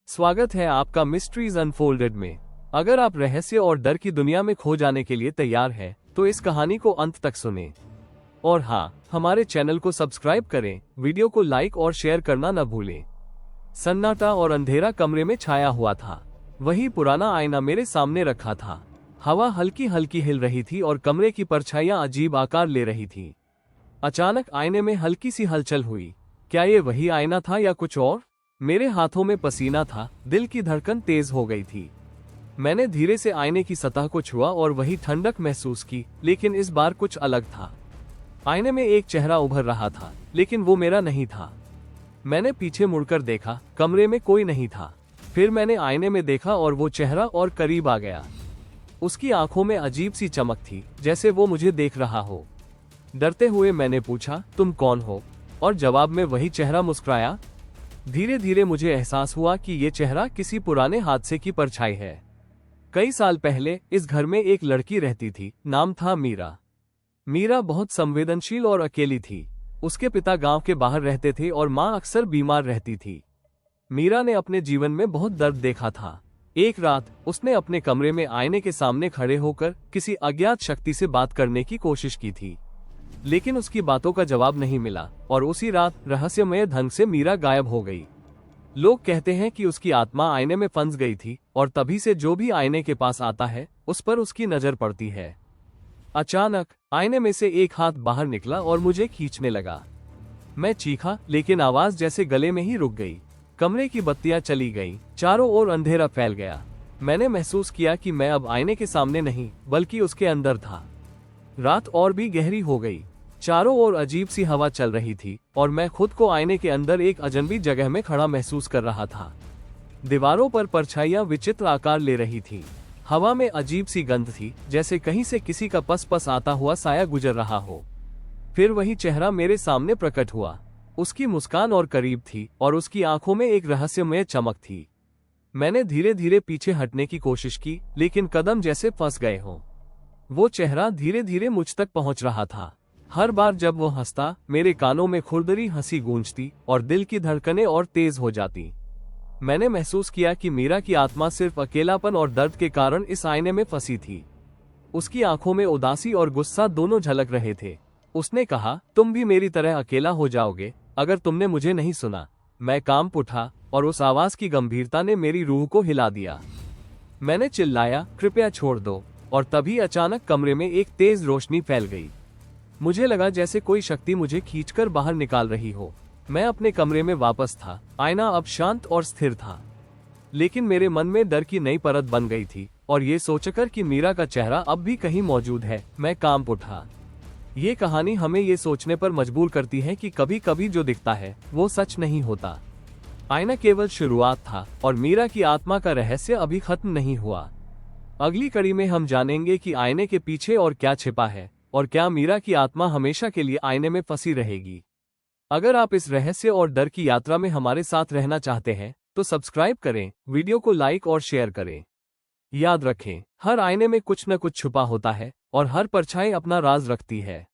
स्वागत है आपका मिस्ट्रीज अनफोल्डेड में। अगर आप रहस्य और डर की दुनिया में खो जाने के लिए तैयार हैं, तो इस कहानी को अंत तक सुनें। और हाँ, हमारे चैनल को सब्सक्राइब करें, वीडियो को लाइक और शेयर करना न भूलें। सन्नाटा और अंधेरा कमरे में छाया हुआ था। वही पुराना आईना मेरे सामने रखा था। हवा हल्की हल्की हिल रही थी और कमरे की परछाइयां अजीब आकार ले रही थी। अचानक आईने में हल्की सी हलचल हुई। क्या ये वही आईना था या कुछ और? मेरे हाथों में पसीना था, दिल की धड़कन तेज हो गई थी। मैंने धीरे से आईने की सतह को छुआ और वही ठंडक महसूस की, लेकिन इस बार कुछ अलग था। आईने में एक चेहरा उभर रहा था, लेकिन वो मेरा नहीं था। मैंने पीछे मुड़कर देखा, कमरे में कोई नहीं था। फिर मैंने आईने में देखा और वो चेहरा और करीब आ गया। उसकी आंखों में अजीब सी चमक थी, जैसे वो मुझे देख रहा हो। डरते हुए मैंने पूछा, तुम कौन हो? और जवाब में वही चेहरा मुस्कुराया। धीरे धीरे मुझे एहसास हुआ कि ये चेहरा किसी पुराने हादसे की परछाई है। कई साल पहले इस घर में एक लड़की रहती थी, नाम था मीरा। मीरा बहुत संवेदनशील और अकेली थी। उसके पिता गांव के बाहर रहते थे और माँ अक्सर बीमार रहती थी। मीरा ने अपने जीवन में बहुत दर्द देखा था। एक रात उसने अपने कमरे में आईने के सामने खड़े होकर किसी अज्ञात शक्ति से बात करने की कोशिश की थी, लेकिन उसकी बातों का जवाब नहीं मिला और उसी रात रहस्यमय ढंग से मीरा गायब हो गई। लोग कहते हैं कि उसकी आत्मा आईने में फंस गई थी और तभी से जो भी आईने के पास आता है, उस पर उसकी नजर पड़ती है। अचानक आईने में से एक हाथ बाहर निकला और मुझे खींचने लगा। मैं चीखा, लेकिन आवाज जैसे गले में ही रुक गई। कमरे की बत्तियां चली गईं, चारों ओर अंधेरा फैल गया। मैंने महसूस किया कि मैं अब आईने के सामने नहीं, बल्कि उसके अंदर था। रात और भी गहरी हो गई। चारों ओर अजीब सी हवा चल रही थी और मैं खुद को आईने के अंदर एक अजनबी जगह में खड़ा महसूस कर रहा था। दीवारों पर परछाइयां विचित्र आकार ले रही थी। हवा में अजीब सी गंध थी, जैसे कहीं से किसी का पस पस आता हुआ साया गुजर रहा हो। फिर वही चेहरा मेरे सामने प्रकट हुआ। उसकी मुस्कान और करीब थी और उसकी आंखों में एक रहस्यमय चमक थी। मैंने धीरे धीरे पीछे हटने की कोशिश की, लेकिन कदम जैसे फंस गए हों। वो चेहरा धीरे धीरे मुझ तक पहुंच रहा था। हर बार जब वो हंसता, मेरे कानों में खुरदरी हंसी गूंजती और दिल की धड़कनें और तेज हो जाती। मैंने महसूस किया कि मीरा की आत्मा सिर्फ अकेलापन और दर्द के कारण इस आईने में फंसी थी। उसकी आंखों में उदासी और गुस्सा दोनों झलक रहे थे। उसने कहा, तुम भी मेरी तरह अकेला हो जाओगे अगर तुमने मुझे नहीं सुना। मैं कांप उठा और उस आवाज की गंभीरता ने मेरी रूह को हिला दिया। मैंने चिल्लाया, कृपया छोड़ दो। और तभी अचानक कमरे में एक तेज रोशनी फैल गई। मुझे लगा जैसे कोई शक्ति मुझे खींचकर बाहर निकाल रही हो। मैं अपने कमरे में वापस था। आईना अब शांत और स्थिर था, लेकिन मेरे मन में डर की नई परत बन गई थी और ये सोचकर कि मीरा का चेहरा अब भी कहीं मौजूद है, मैं कांप उठा। ये कहानी हमें ये सोचने पर मजबूर करती है कि कभी कभी जो दिखता है वो सच नहीं होता। आईना केवल शुरुआत था और मीरा की आत्मा का रहस्य अभी खत्म नहीं हुआ। अगली कड़ी में हम जानेंगे कि आईने के पीछे और क्या छिपा है, और क्या मीरा की आत्मा हमेशा के लिए आईने में फंसी रहेगी। अगर आप इस रहस्य और डर की यात्रा में हमारे साथ रहना चाहते हैं, तो सब्सक्राइब करें, वीडियो को लाइक और शेयर करें। याद रखें, हर आईने में कुछ न कुछ छुपा होता है और हर परछाई अपना राज रखती है।